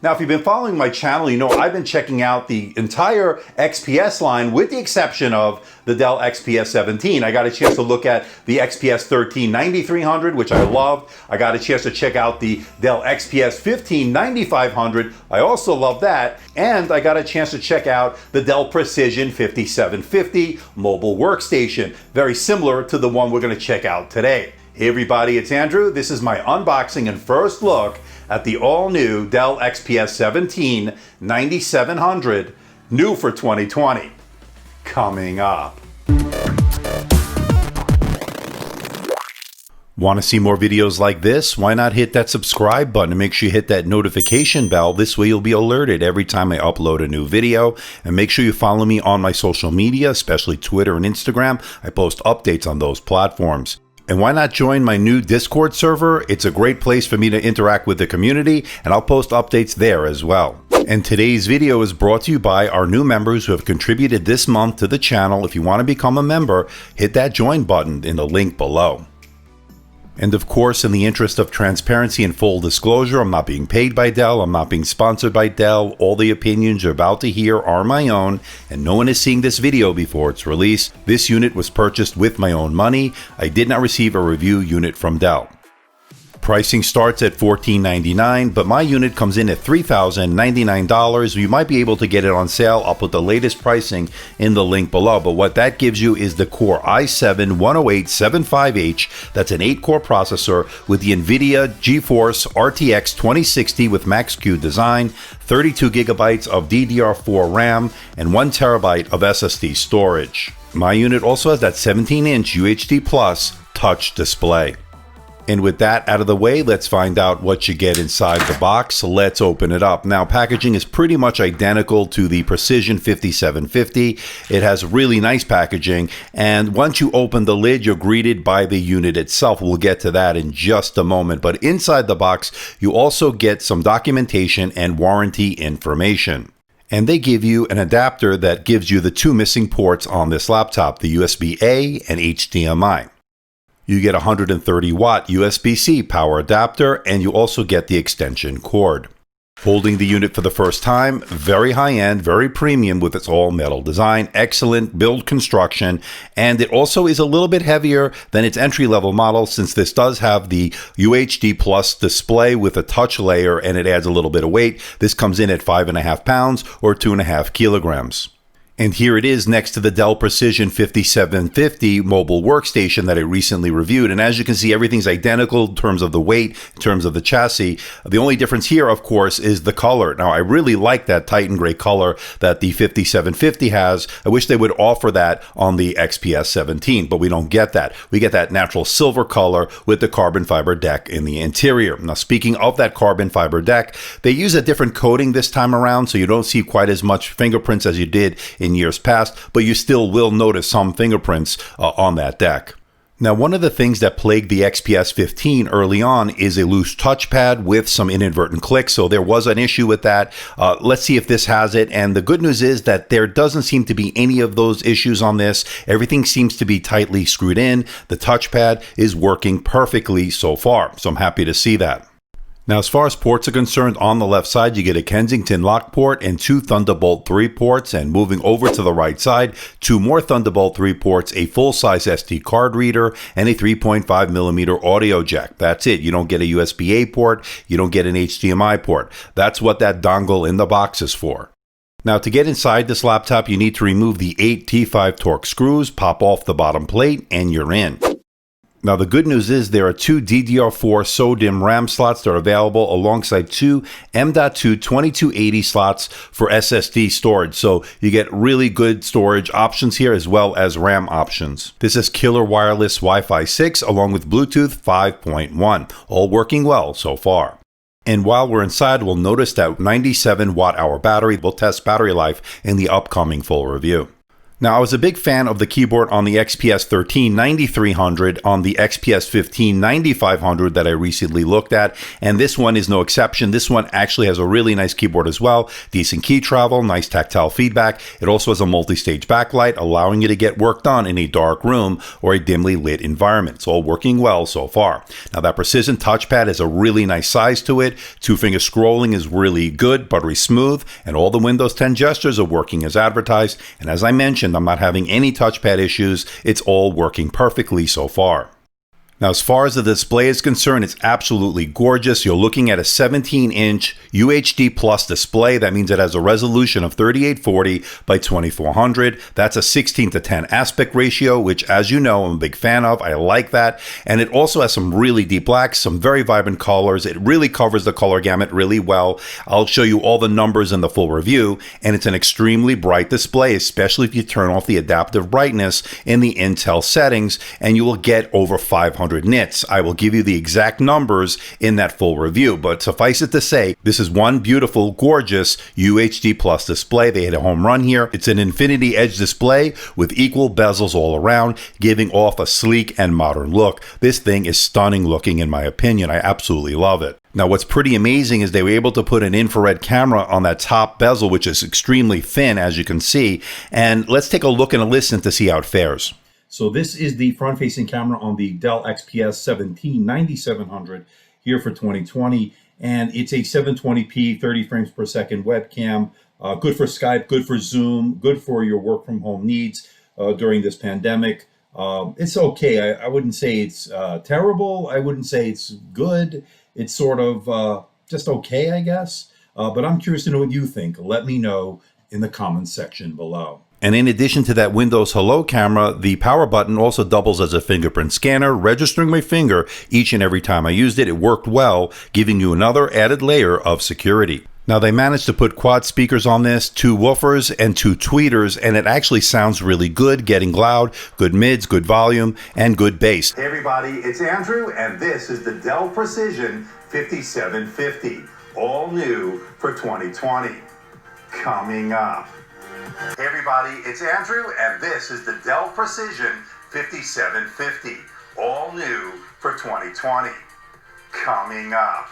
Now, if you've been following my channel, you know I've been checking out the entire XPS line with the exception of the Dell XPS 17. I got a chance to look at the XPS 13 9300, which I loved. I got a chance to check out the Dell XPS 15 9500. I also love that. And I got a chance to check out the Dell Precision 5750 mobile workstation, very similar to the one we're going to check out today. Hey everybody, it's Andrew. This is my unboxing and first look at the all-new Dell XPS 17 9700, new for 2020. Coming up. Want to see more videos like this? Why not hit that subscribe button and make sure you hit that notification bell. This way you'll be alerted every time I upload a new video. And make sure you follow me on my social media, especially Twitter and Instagram. I post updates on those platforms. And why not join my new Discord server? It's a great place for me to interact with the community, and I'll post updates there as well. And today's video is brought to you by our new members who have contributed this month to the channel. If you want to become a member, hit that join button in the link below. And of course, in the interest of transparency and full disclosure, I'm not being paid by Dell, I'm not being sponsored by Dell. All the opinions you're about to hear are my own, and no one is seeing this video before it's released. This unit was purchased with my own money. I did not receive a review unit from Dell. Pricing starts at $1,499, but my unit comes in at $3,099. You might be able to get it on sale. I'll put the latest pricing in the link below. But what that gives you is the Core i7-10875H. That's an 8-core processor with the NVIDIA GeForce RTX 2060 with Max-Q design, 32 gigabytes of DDR4 RAM, and 1 terabyte of SSD storage. My unit also has that 17-inch UHD Plus touch display. And with that out of the way, let's find out what you get inside the box. Let's open it up. Now, packaging is pretty much identical to the Precision 5750. It has really nice packaging. And once you open the lid, you're greeted by the unit itself. We'll get to that in just a moment. But inside the box, you also get some documentation and warranty information. And they give you an adapter that gives you the 2 missing ports on this laptop, the USB-A and HDMI. You get a 130 watt USB-C power adapter, and you also get the extension cord. Holding the unit for the first time, very high-end, very premium with its all-metal design, excellent build construction, and it also is a little bit heavier than its entry-level model since this does have the UHD Plus display with a touch layer and it adds a little bit of weight. This comes in at 5.5 pounds or 2.5 kilograms. And here it is next to the Dell Precision 5750 mobile workstation that I recently reviewed. And as you can see, everything's identical in terms of the weight, in terms of the chassis. The only difference here, of course, is the color. Now, I really like that Titan gray color that the 5750 has. I wish they would offer that on the XPS 17, but we don't get that. We get that natural silver color with the carbon fiber deck in the interior. Now, speaking of that carbon fiber deck, they use a different coating this time around, so you don't see quite as much fingerprints as you did in years past, but you still will notice some fingerprints on that deck. Now, one of the things that plagued the XPS 15 early on is a loose touchpad with some inadvertent clicks, so there was an issue with that. Let's see if this has it, and the good news is that there doesn't seem to be any of those issues on this. Everything seems to be tightly screwed in. The touchpad is working perfectly so far, so I'm happy to see that. Now, as far as ports are concerned, on the left side, you get a Kensington lock port and 2 Thunderbolt 3 ports. And moving over to the right side, 2 more Thunderbolt 3 ports, a full-size SD card reader, and a 3.5mm audio jack. That's it. You don't get a USB-A port. You don't get an HDMI port. That's what that dongle in the box is for. Now, to get inside this laptop, you need to remove the 8 T5 Torx screws, pop off the bottom plate, and you're in. Now, the good news is there are 2 DDR4 SODIMM RAM slots that are available alongside 2 M.2 2280 slots for SSD storage. So you get really good storage options here as well as RAM options. This is killer wireless Wi-Fi 6 along with Bluetooth 5.1, all working well so far. And while we're inside, we'll notice that 97 watt-hour battery. We'll test battery life in the upcoming full review. Now, I was a big fan of the keyboard on the XPS 13 9300, on the XPS 15 9500 that I recently looked at, and this one is no exception. This one actually has a really nice keyboard as well, decent key travel, nice tactile feedback. It also has a multi-stage backlight, allowing you to get work done in a dark room or a dimly lit environment. It's all working well so far. Now, that Precision touchpad has a really nice size to it. Two-finger scrolling is really good, buttery smooth, and all the Windows 10 gestures are working as advertised. And as I mentioned, I'm not having any touchpad issues. It's all working perfectly so far. Now, as far as the display is concerned, it's absolutely gorgeous. You're looking at a 17-inch UHD Plus display. That means it has a resolution of 3840 by 2400. That's a 16:10 aspect ratio, which, as you know, I'm a big fan of. I like that. And it also has some really deep blacks, some very vibrant colors. It really covers the color gamut really well. I'll show you all the numbers in the full review. And it's an extremely bright display, especially if you turn off the adaptive brightness in the Intel settings, and you will get over 500 nits. I will give you the exact numbers in that full review, but suffice it to say, this is one beautiful, gorgeous UHD Plus display. They hit a home run here. It's an infinity edge display with equal bezels all around, giving off a sleek and modern look. This thing is stunning looking in my opinion. I absolutely love it. Now, what's pretty amazing is they were able to put an infrared camera on that top bezel, which is extremely thin, as you can see. And let's take a look and a listen to see how it fares. So this is the front-facing camera on the Dell XPS 17 9700 here for 2020, and it's a 720p 30 frames per second webcam, good for Skype, good for Zoom, good for your work from home needs during this pandemic. It's okay. I wouldn't say it's terrible. I wouldn't say it's good. It's sort of just okay, I guess. But I'm curious to know what you think. Let me know in the comments section below. And in addition to that Windows Hello camera, the power button also doubles as a fingerprint scanner, registering my finger each and every time I used it. It worked well, giving you another added layer of security. Now, they managed to put quad speakers on this, 2 woofers and 2 tweeters, and it actually sounds really good, getting loud, good mids, good volume, and good bass. Hey everybody, it's Andrew, and this is the Dell Precision 5750, all new for 2020. Coming up. Hey everybody, it's Andrew, and this is the Dell Precision 5750, all new for 2020. Coming up.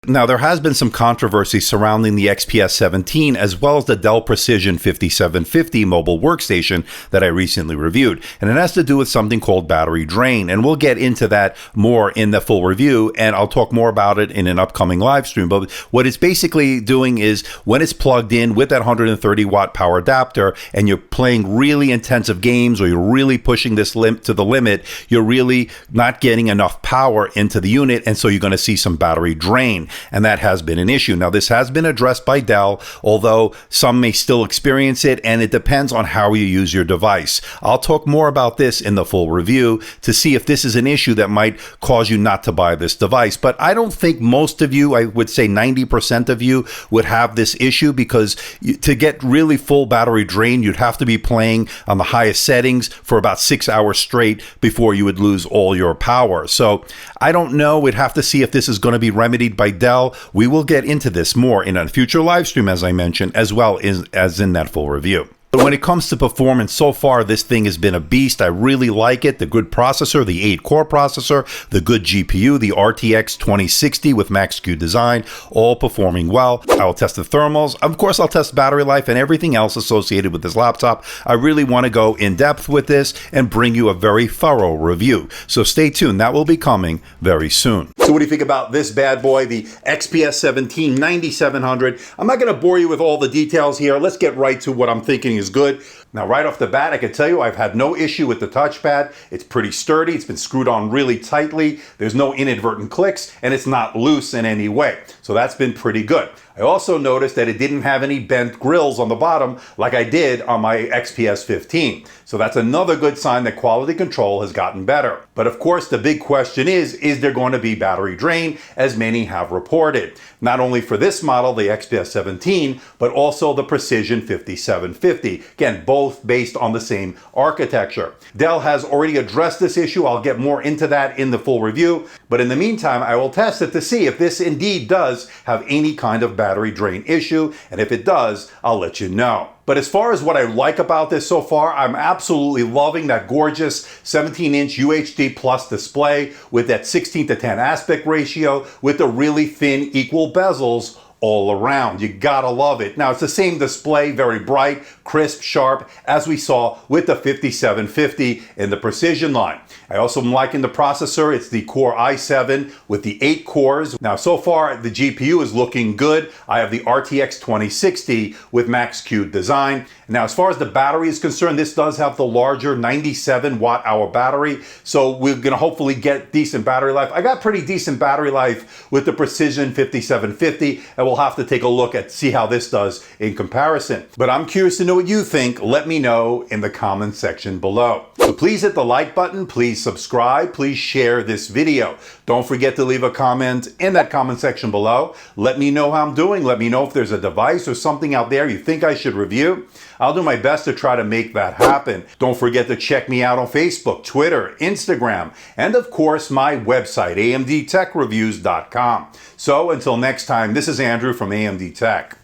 Now, there has been some controversy surrounding the XPS 17 as well as the Dell Precision 5750 mobile workstation that I recently reviewed. And it has to do with something called battery drain. And we'll get into that more in the full review, and I'll talk more about it in an upcoming live stream. But what it's basically doing is when it's plugged in with that 130 watt power adapter and you're playing really intensive games or you're really pushing this to the limit, you're really not getting enough power into the unit. And so you're going to see some battery drain. And that has been an issue. Now, this has been addressed by Dell, although some may still experience it, and it depends on how you use your device. I'll talk more about this in the full review to see if this is an issue that might cause you not to buy this device. But I don't think most of you, I would say 90% of you, would have this issue, because to get really full battery drain, you'd have to be playing on the highest settings for about 6 hours straight before you would lose all your power. So I don't know. We'd have to see if this is going to be remedied by Dell. We will get into this more in a future live stream, as I mentioned, as well as in that full review. But when it comes to performance, so far this thing has been a beast. I really like it. The good processor, the 8-core processor, the good GPU, the RTX 2060 with Max-Q design, all performing well. I will test the thermals. Of course, I'll test battery life and everything else associated with this laptop. I really want to go in depth with this and bring you a very thorough review. So stay tuned. That will be coming very soon. So what do you think about this bad boy, the XPS 17 9700? I'm not going to bore you with all the details here. Let's get right to what I'm thinking is good. Now, right off the bat, I can tell you I've had no issue with the touchpad. It's pretty sturdy. It's been screwed on really tightly. There's no inadvertent clicks, and it's not loose in any way. So that's been pretty good. I also noticed that it didn't have any bent grills on the bottom like I did on my XPS 15. So that's another good sign that quality control has gotten better. But of course, the big question is there going to be battery drain, as many have reported? Not only for this model, the XPS 17, but also the Precision 5750. Again, both both based on the same architecture. Dell has already addressed this issue. I'll get more into that in the full review. But in the meantime, I will test it to see if this indeed does have any kind of battery drain issue. And if it does, I'll let you know. But as far as what I like about this so far, I'm absolutely loving that gorgeous 17-inch UHD Plus display with that 16:10 aspect ratio with the really thin equal bezels all around. You gotta love it. Now, it's the same display, very bright, crisp, sharp, as we saw with the 5750 in the Precision line. I also am liking the processor. It's the Core i7 with the 8 cores. Now, so far, the GPU is looking good. I have the RTX 2060 with Max-Q design. Now, as far as the battery is concerned, this does have the larger 97 watt-hour battery, so we're gonna hopefully get decent battery life. I got pretty decent battery life with the Precision 5750, and we'll have to take a look at see how this does in comparison. But I'm curious to know what you think. Let me know in the comment section below. So please hit the like button, please subscribe, please share this video. Don't forget to leave a comment in that comment section below. Let me know how I'm doing. Let me know if there's a device or something out there you think I should review. I'll do my best to try to make that happen. Don't forget to check me out on Facebook, Twitter, Instagram, and of course my website, amdtechreviews.com. So until next time, this is Andrew from AMD Tech.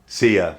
See ya.